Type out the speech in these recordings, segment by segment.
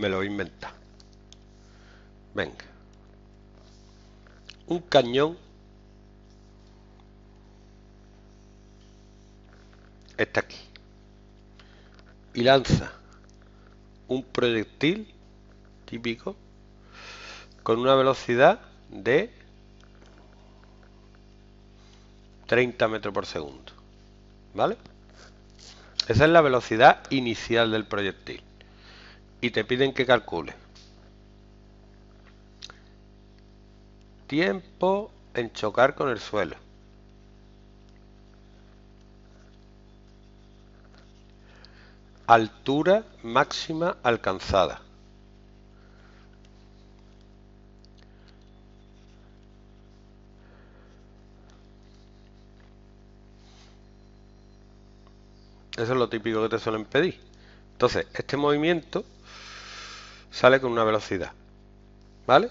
Me lo voy a inventar. Venga. Un cañón está aquí y lanza un proyectil típico con una velocidad de 30 metros por segundo, ¿vale? Esa es la velocidad inicial del proyectil y te piden que calcules tiempo en chocar con el suelo, altura máxima alcanzada, eso es lo típico que te suelen pedir. Entonces, este movimiento sale con una velocidad, ¿vale?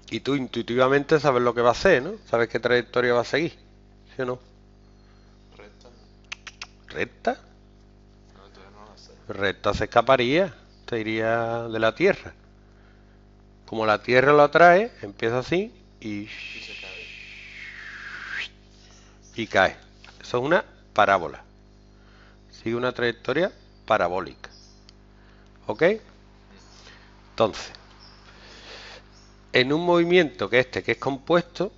Y tú intuitivamente sabes lo que va a hacer, ¿no? Sabes qué trayectoria va a seguir, ¿sí o no? Recta. ¿Recta? No, entonces no la sé. Recta se escaparía, te iría de la Tierra. Como la Tierra lo atrae, empieza así Y se cae. y cae. Eso es una parábola. Sigue una trayectoria parabólica. ¿Ok? Entonces, en un movimiento que es compuesto,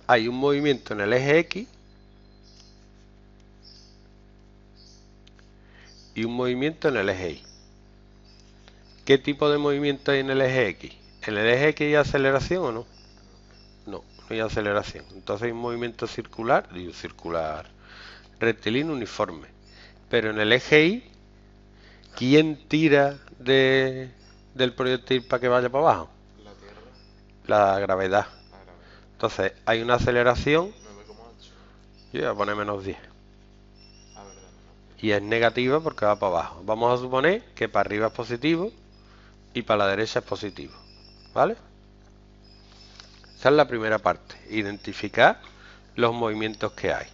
hay un movimiento en el eje X y un movimiento en el eje Y. ¿Qué tipo de movimiento hay en el eje X? ¿En el eje X hay aceleración o no? No, no hay aceleración. Entonces hay un movimiento circular, rectilíneo uniforme. Pero en el eje Y, ¿quién tira del proyectil para que vaya para abajo? La Tierra, La gravedad. la gravedad. Entonces hay una aceleración, 9,8. yo voy a poner menos 10. Ah, verdad, menos 10. Y es negativa porque va para abajo. Vamos a suponer que para arriba es positivo y para la derecha es positivo. ¿Vale? Esa es la primera parte. Identificar los movimientos que hay.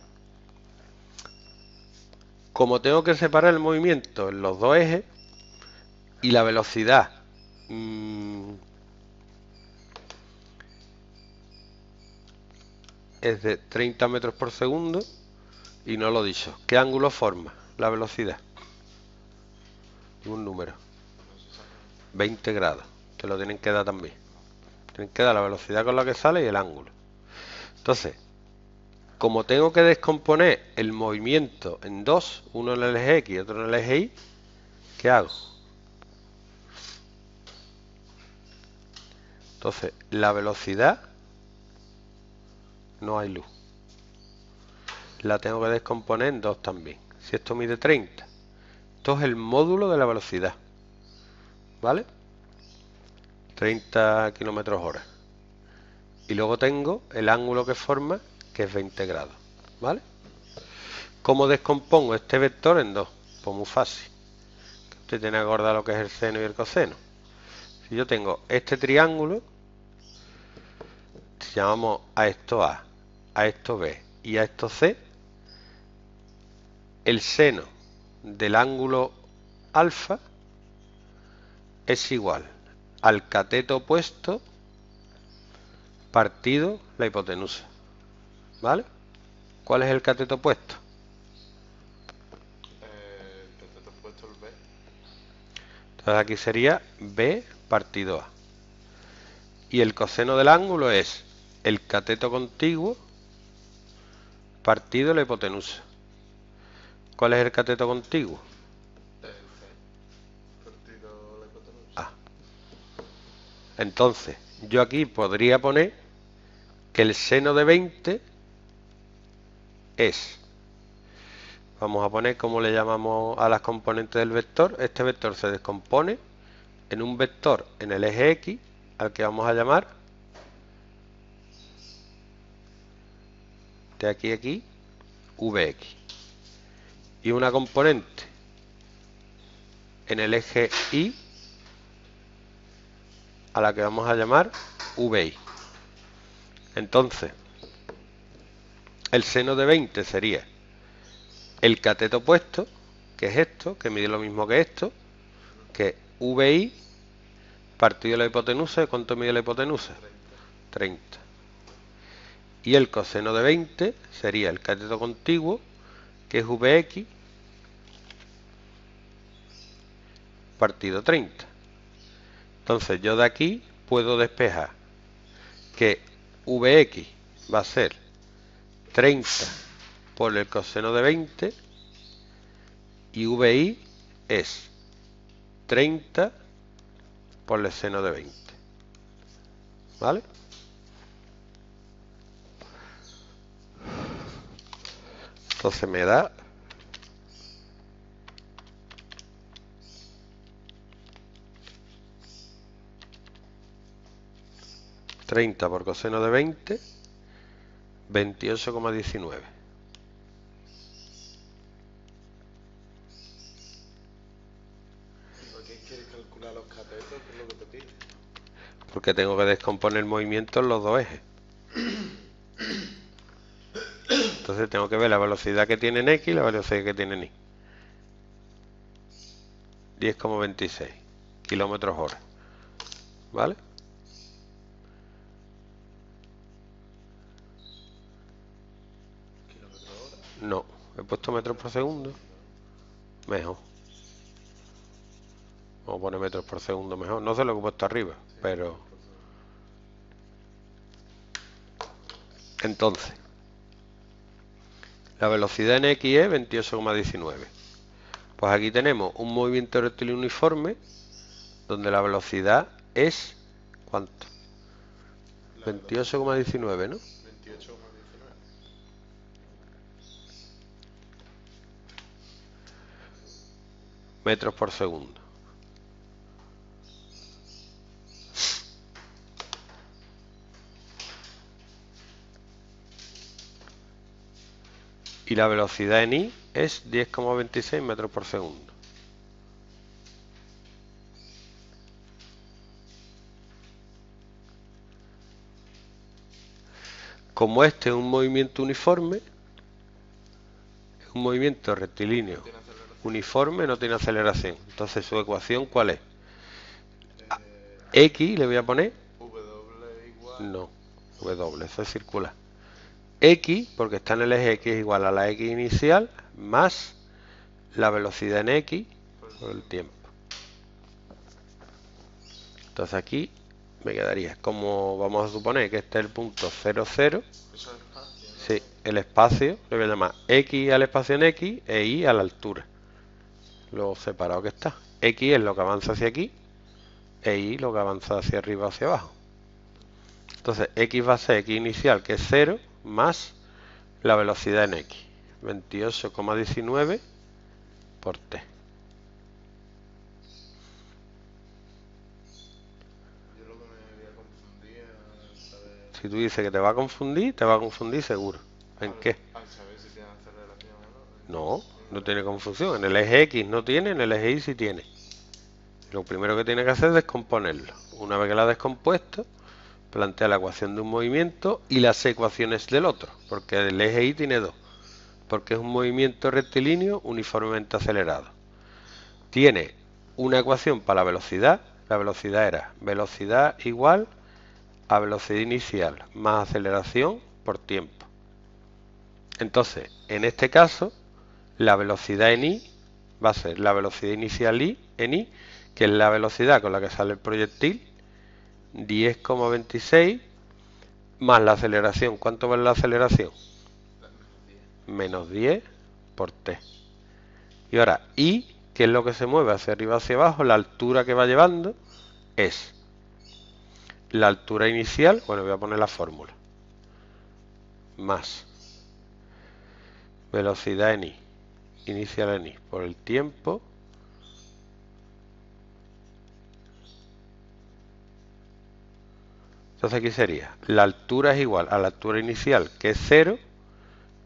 Como tengo que separar el movimiento en los dos ejes y la velocidad es de 30 metros por segundo y no lo he dicho. ¿Qué ángulo forma la velocidad? Un número. No se sabe. 20 grados. Te lo tienen que dar también. Tienen que dar la velocidad con la que sale y el ángulo. Entonces, como tengo que descomponer el movimiento en dos, uno en el eje X y otro en el eje Y, ¿qué hago? Entonces, la velocidad, no hay luz. La tengo que descomponer en dos también. Si esto mide 30, esto es el módulo de la velocidad, ¿vale? 30 kilómetros hora. Y luego tengo el ángulo que forma, que es 20 grados, ¿vale? ¿Cómo descompongo este vector en dos? Pues muy fácil. Usted tiene que acordar lo que es el seno y el coseno. Si yo tengo este triángulo, si llamamos a esto a esto B y a esto C, el seno del ángulo alfa es igual al cateto opuesto partido la hipotenusa. ¿Vale? ¿Cuál es el cateto opuesto? Que te he puesto el B. Entonces aquí sería B partido A. Y el coseno del ángulo es el cateto contiguo partido la hipotenusa. ¿Cuál es el cateto contiguo? El C. Partido la hipotenusa. A. Entonces, yo aquí podría poner que el seno de 20 es, vamos a poner cómo le llamamos a las componentes del vector. Este vector se descompone en un vector en el eje X al que vamos a llamar de aquí a aquí Vx, y una componente en el eje Y a la que vamos a llamar Vi. Entonces, el seno de 20 sería el cateto opuesto, que es esto, que mide lo mismo que esto, que VI partido de la hipotenusa. ¿Cuánto mide la hipotenusa? 30. Y el coseno de 20 sería el cateto contiguo, que es Vx partido 30. Entonces yo de aquí puedo despejar que Vx va a ser 30 por el coseno de 20 y VI es 30 por el seno de 20. ¿Vale? Entonces me da 30 por coseno de 20, 28,19. ¿Y por qué quieres calcular los catetos? ¿Qué es lo que te pide? Porque tengo que descomponer el movimiento en los dos ejes. Entonces tengo que ver la velocidad que tiene en X y la velocidad que tiene en Y. 10,26 kilómetros hora. ¿Vale? ¿Kilómetros hora? No, he puesto metros por segundo. Mejor. Vamos a poner metros por segundo mejor. No sé lo que he puesto arriba, pero... Entonces, la velocidad en X es 28,19. Pues aquí tenemos un movimiento rectilíneo uniforme donde la velocidad es... ¿Cuánto? 28,19, ¿no? 28,19. Metros por segundo. Y la velocidad en I es 10,26 metros por segundo. Como este es un movimiento uniforme, es un movimiento rectilíneo ¿Tiene aceleración? uniforme, no tiene aceleración. Entonces su ecuación, ¿cuál es? X, le voy a poner... W igual... No, W, eso es circular. X, porque está en el eje X, es igual a la X inicial más la velocidad en X por el tiempo. Entonces aquí me quedaría, como vamos a suponer que este es el punto 0, 0, Eso es espacio, ¿no? sí, el espacio le voy a llamar X al espacio en X e Y a la altura. Lo separado que está. X es lo que avanza hacia aquí e Y lo que avanza hacia arriba o hacia abajo. Entonces X va a ser X inicial, que es 0, más la velocidad en X. 28,19 por T. Yo lo que me voy a confundir es saber... Si tú dices que te va a confundir seguro. ¿En qué? Al saber si tiene aceleración o no. No, no tiene confusión. En el eje X no tiene, en el eje Y sí tiene. Lo primero que tiene que hacer es descomponerlo. Una vez que lo ha descompuesto, plantea la ecuación de un movimiento y las ecuaciones del otro, porque el eje Y tiene dos, porque es un movimiento rectilíneo uniformemente acelerado. Tiene una ecuación para la velocidad era velocidad igual a velocidad inicial más aceleración por tiempo. Entonces, en este caso, la velocidad en I va a ser la velocidad inicial I en I, que es la velocidad con la que sale el proyectil, 10,26 más la aceleración. ¿Cuánto vale la aceleración? Menos 10 por T. Y ahora I, que es lo que se mueve hacia arriba hacia abajo, la altura que va llevando es la altura inicial, bueno, voy a poner la fórmula, más velocidad en I, inicial en I, por el tiempo, entonces aquí sería, la altura es igual a la altura inicial, que es 0,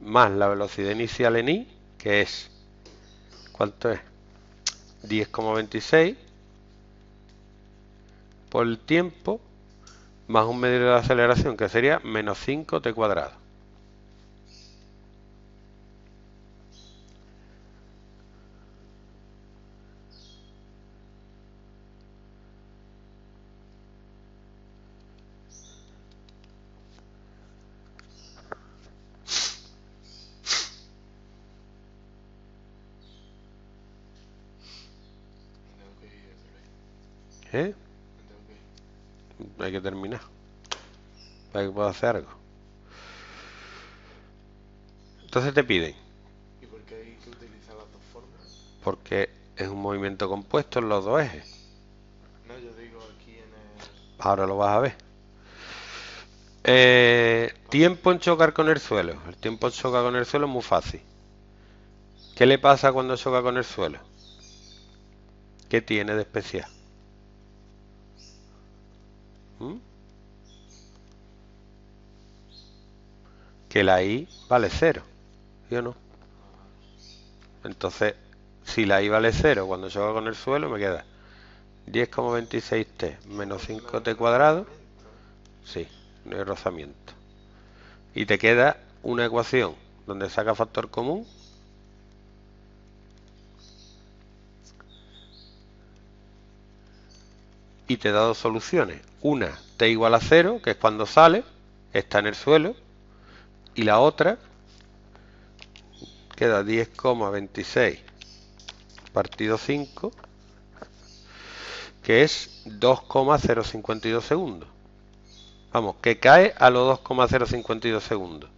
más la velocidad inicial en I, que es, ¿cuánto es? 10,26 por el tiempo, más un medio de aceleración, que sería menos 5t cuadrado. ¿Eh? Me tengo que ir. Hay que terminar para que pueda hacer algo. Entonces te piden, ¿Y por qué hay que utilizar las dos formas? porque es un movimiento compuesto en los dos ejes. No, yo digo aquí en el... Ahora lo vas a ver. Tiempo en chocar con el suelo. El tiempo en chocar con el suelo es muy fácil. ¿Qué le pasa cuando choca con el suelo? ¿Qué tiene de especial? ¿Mm? Que la I vale 0, ¿sí o no? Entonces, si la I vale 0 cuando choca con el suelo, me queda 10,26t menos 5t cuadrado. Sí, no hay rozamiento. Y te queda una ecuación donde saca factor común. Y te da dos soluciones. Una, t igual a 0, que es cuando sale, está en el suelo. Y la otra, queda 10,26 partido 5, que es 2,052 segundos. Vamos, que cae a los 2,052 segundos.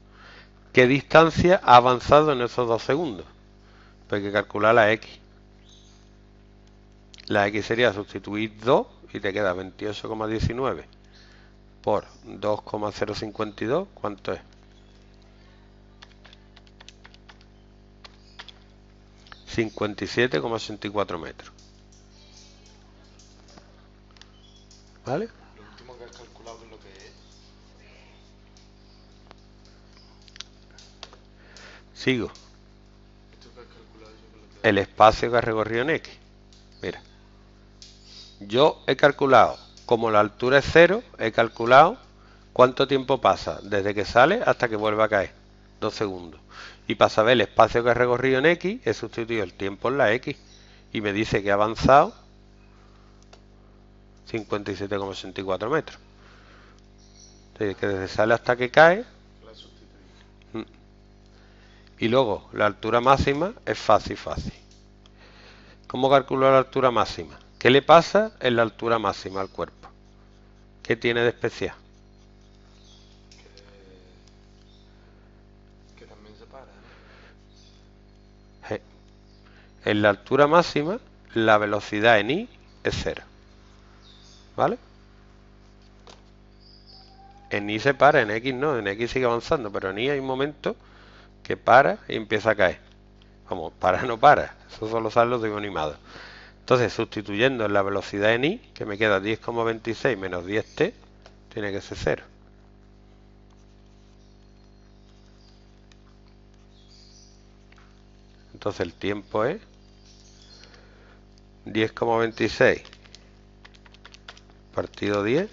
¿Qué distancia ha avanzado en esos 2 segundos? Pues hay que calcular la x. La x sería sustituir 2 y te queda 28,19 por 2,052. ¿Cuánto es? 57,84 metros. ¿Vale? Lo último que has calculado es lo que es. Sigo. Esto que has calculado yo que lo que es. El espacio que ha recorrido en x. Mira. Yo he calculado, como la altura es 0, he calculado cuánto tiempo pasa desde que sale hasta que vuelve a caer. 2 segundos. Y para saber el espacio que ha recorrido en x, he sustituido el tiempo en la x. Y me dice que ha avanzado 57,84 metros. Entonces, que desde sale hasta que cae. La sustituí. Y luego, la altura máxima es fácil. ¿Cómo calculo la altura máxima? ¿Qué le pasa en la altura máxima al cuerpo? ¿Qué tiene de especial? Que también se para, ¿no? En la altura máxima, la velocidad en I es 0. ¿Vale? En I se para, en X no, en X sigue avanzando, pero en I hay un momento que para y empieza a caer. Vamos, para no para, eso solo sale los dibujos animados. Entonces, sustituyendo en la velocidad en I, que me queda 10,26 menos 10t, tiene que ser 0. Entonces el tiempo es 10,26 partido 10,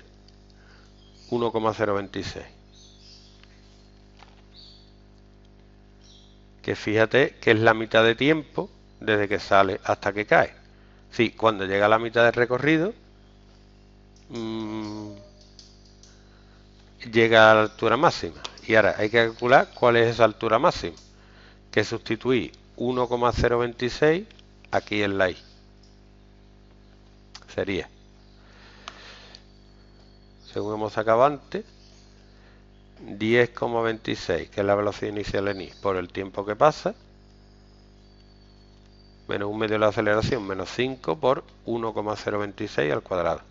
1,026. Que fíjate que es la mitad de tiempo desde que sale hasta que cae. Sí, cuando llega a la mitad del recorrido, llega a la altura máxima. Y ahora hay que calcular cuál es esa altura máxima. Que sustituir 1,026 aquí en la I. Sería, según hemos sacado antes, 10,26, que es la velocidad inicial en I, por el tiempo que pasa, menos un medio de la aceleración, menos 5 por 1,026 al cuadrado.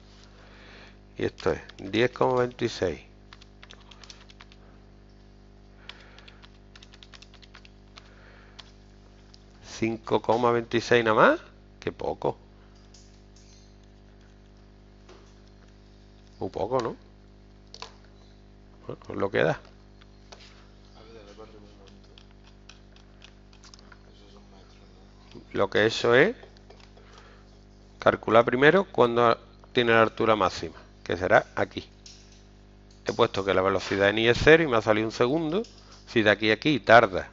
Y esto es 10,26 5,26 nada más, que poco. Muy poco, ¿no? Bueno, pues lo que da. A ver, dale para arriba un momento. Esos son metros, ¿no? Lo que eso es calcular primero cuando tiene la altura máxima, que será aquí. He puesto que la velocidad en I es 0 y me ha salido un segundo. Si de aquí a aquí tarda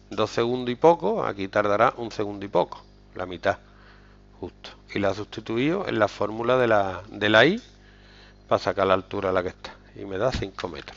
2 segundos y poco, aquí tardará 1 segundo y poco, la mitad, justo. Y la he sustituido en la fórmula de la I para sacar la altura a la que está. Y me da 5 metros.